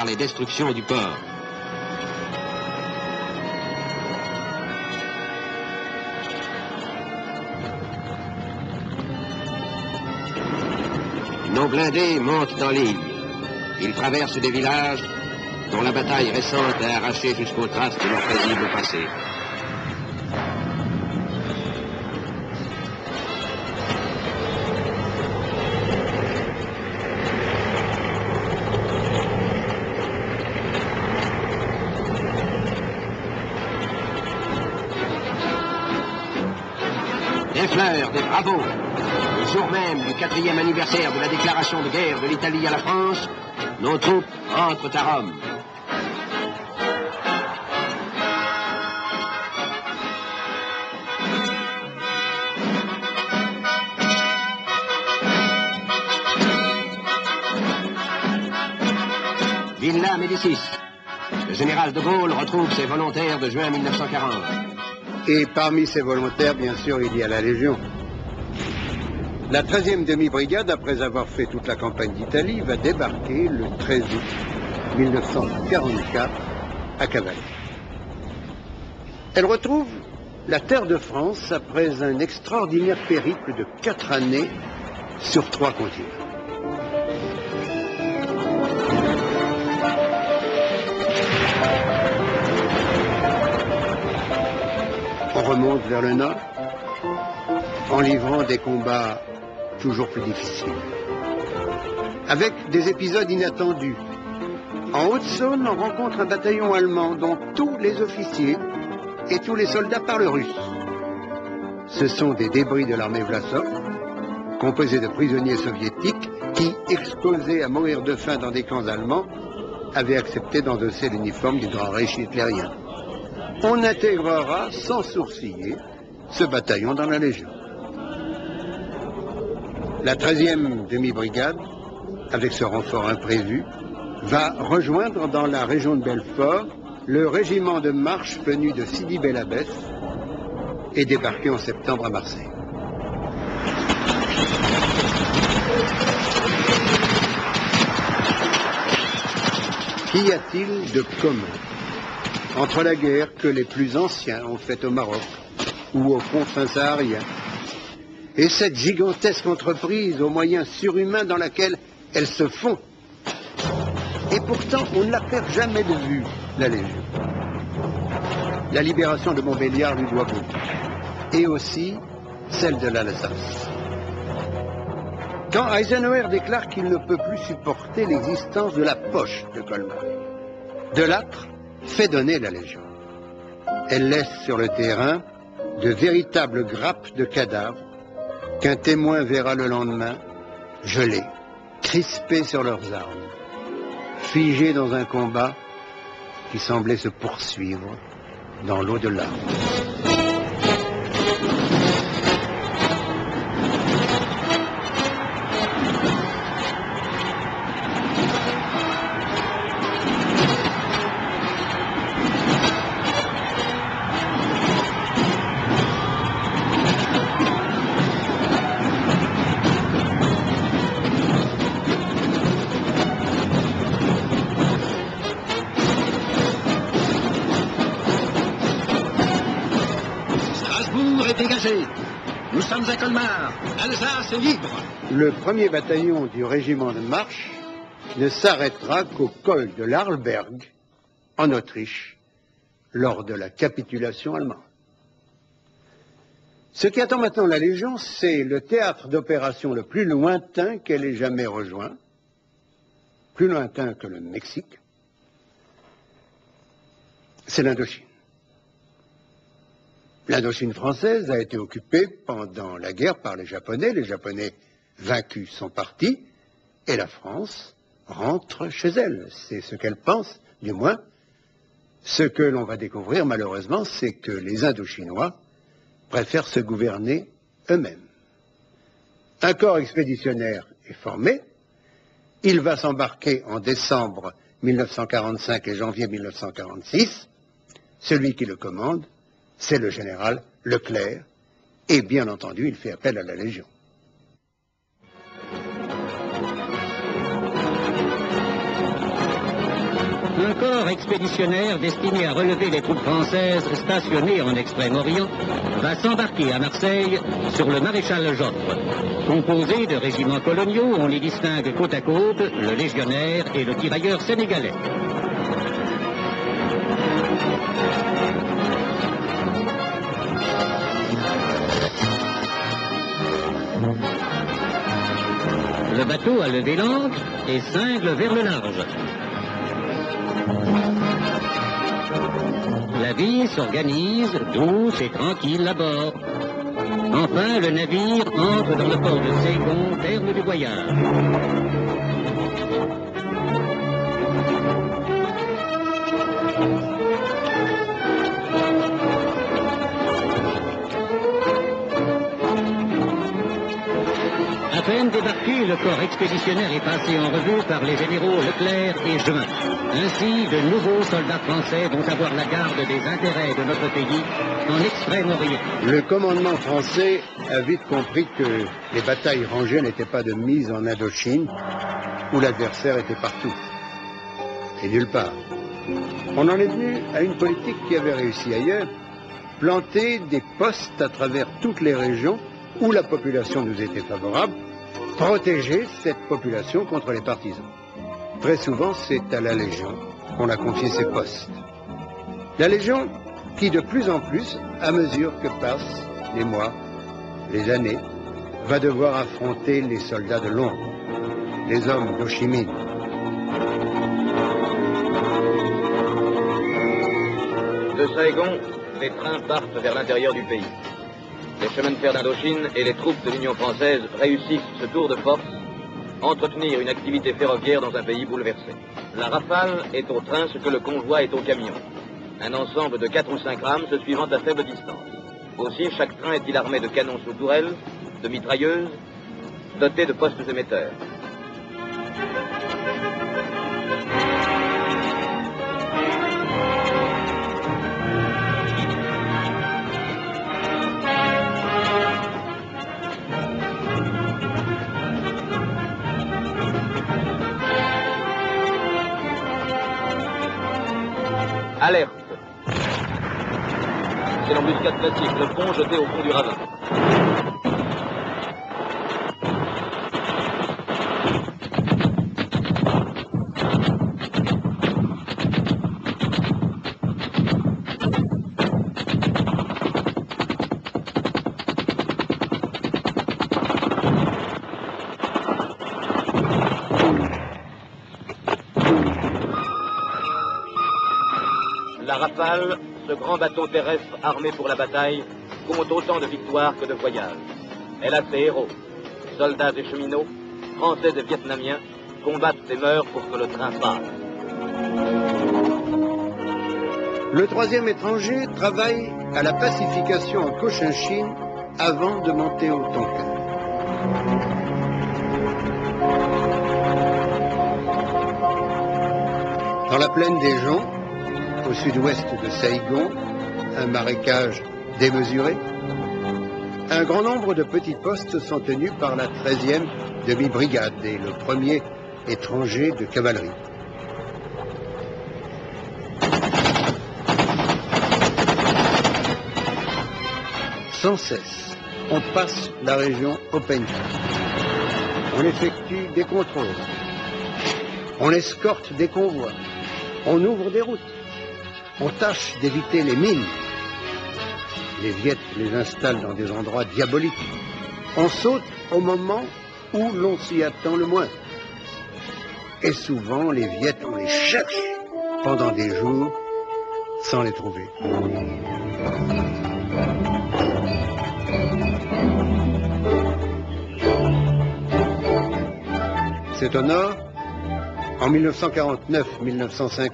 les destructions du port. Nos blindés montent en ligne. Ils traversent des villages dont la bataille récente a arraché jusqu'aux traces de leur paisible passé. Des fleurs, des bravos. Le jour même du 4e anniversaire de la déclaration de guerre de l'Italie à la France, nos troupes entrent à Rome. Villa Médicis. Le général de Gaulle retrouve ses volontaires de juin 1940. Et parmi ces volontaires, bien sûr, il y a la Légion. La 13e demi-brigade, après avoir fait toute la campagne d'Italie, va débarquer le 13 août 1944 à Cavaillon. Elle retrouve la terre de France après un extraordinaire périple de 4 années sur 3 continents. On remonte vers le nord, en livrant des combats toujours plus difficiles, avec des épisodes inattendus. En Haute-Saône, on rencontre un bataillon allemand dont tous les officiers et tous les soldats parlent russe. Ce sont des débris de l'armée Vlasov, composés de prisonniers soviétiques qui, exposés à mourir de faim dans des camps allemands, avaient accepté d'endosser l'uniforme du Grand Reich hitlérien. On intégrera sans sourciller ce bataillon dans la Légion. La 13e demi-brigade, avec ce renfort imprévu, va rejoindre dans la région de Belfort le régiment de marche venu de Sidi Bel Abbès et débarqué en septembre à Marseille. Qu'y a-t-il de commun entre la guerre que les plus anciens ont faite au Maroc ou aux confins sahariens et cette gigantesque entreprise aux moyens surhumains dans laquelle elles se font? Et pourtant, on ne la perd jamais de vue, la Légion. La libération de Montbéliard lui doit beaucoup, et aussi celle de l'Alsace. Quand Eisenhower déclare qu'il ne peut plus supporter l'existence de la poche de Colmar, Delattre fait donner la Légion. Elle laisse sur le terrain de véritables grappes de cadavres qu'un témoin verra le lendemain gelés, crispés sur leurs armes, figés dans un combat qui semblait se poursuivre dans l'au-delà. Dégagez. Nous sommes à Colmar. L'Alsace est libre. Le premier bataillon du régiment de marche ne s'arrêtera qu'au col de l'Arlberg, en Autriche, lors de la capitulation allemande. Ce qui attend maintenant la Légion, c'est le théâtre d'opération le plus lointain qu'elle ait jamais rejoint, plus lointain que le Mexique, c'est l'Indochine. L'Indochine française a été occupée pendant la guerre par les Japonais vaincus sont partis, et la France rentre chez elle. C'est ce qu'elle pense, du moins. Ce que l'on va découvrir, malheureusement, c'est que les Indochinois préfèrent se gouverner eux-mêmes. Un corps expéditionnaire est formé. Il va s'embarquer en décembre 1945 et janvier 1946. Celui qui le commande, c'est le général Leclerc, et bien entendu, il fait appel à la Légion. Un corps expéditionnaire destiné à relever les troupes françaises stationnées en Extrême-Orient va s'embarquer à Marseille sur le maréchal Joffre. Composé de régiments coloniaux, on y distingue côte à côte le légionnaire et le tirailleur sénégalais. Le bateau a levé l'ancre et cingle vers le large. La vie s'organise, douce et tranquille à bord. Enfin, le navire entre dans le port de Saigon, terme du voyage. À peine débarqué, le corps expéditionnaire est passé en revue par les généraux Leclerc et Juin. Ainsi, de nouveaux soldats français vont avoir la garde des intérêts de notre pays en Extrême-Orient. Le commandement français a vite compris que les batailles rangées n'étaient pas de mise en Indochine, où l'adversaire était partout et nulle part. On en est venu à une politique qui avait réussi ailleurs, planter des postes à travers toutes les régions où la population nous était favorable, protéger cette population contre les partisans. Très souvent, c'est à la Légion qu'on a confié ces postes. La Légion qui, de plus en plus, à mesure que passent les mois, les années, va devoir affronter les soldats de l'ombre, les hommes d'Ho Chi Minh. De Saigon, les trains partent vers l'intérieur du pays. Les chemins de fer d'Indochine et les troupes de l'Union française réussissent ce tour de force, entretenir une activité ferroviaire dans un pays bouleversé. La Rafale est au train ce que le convoi est au camion. Un ensemble de 4 ou 5 rames se suivant à faible distance. Aussi, chaque train est-il armé de canons sous tourelles, de mitrailleuses, doté de postes émetteurs. Alerte! C'est l'embuscade classique, le pont jeté au fond du ravin. La Rafale, ce grand bateau terrestre armé pour la bataille, compte autant de victoires que de voyages. Elle a ses héros, soldats et cheminots, français et vietnamiens, combattent et meurent pour que le train passe. Le troisième étranger travaille à la pacification en Cochinchine avant de monter au Tonkin. Dans la plaine des Joncs, au sud-ouest de Saigon, un marécage démesuré, un grand nombre de petits postes sont tenus par la 13e demi-brigade et le premier étranger de cavalerie. Sans cesse, on passe la région Openka. On effectue des contrôles. On escorte des convois. On ouvre des routes. On tâche d'éviter les mines. Les Viettes les installent dans des endroits diaboliques. On saute au moment où l'on s'y attend le moins. Et souvent, les Viettes, on les cherche pendant des jours sans les trouver. C'est au nord, en 1949-1950,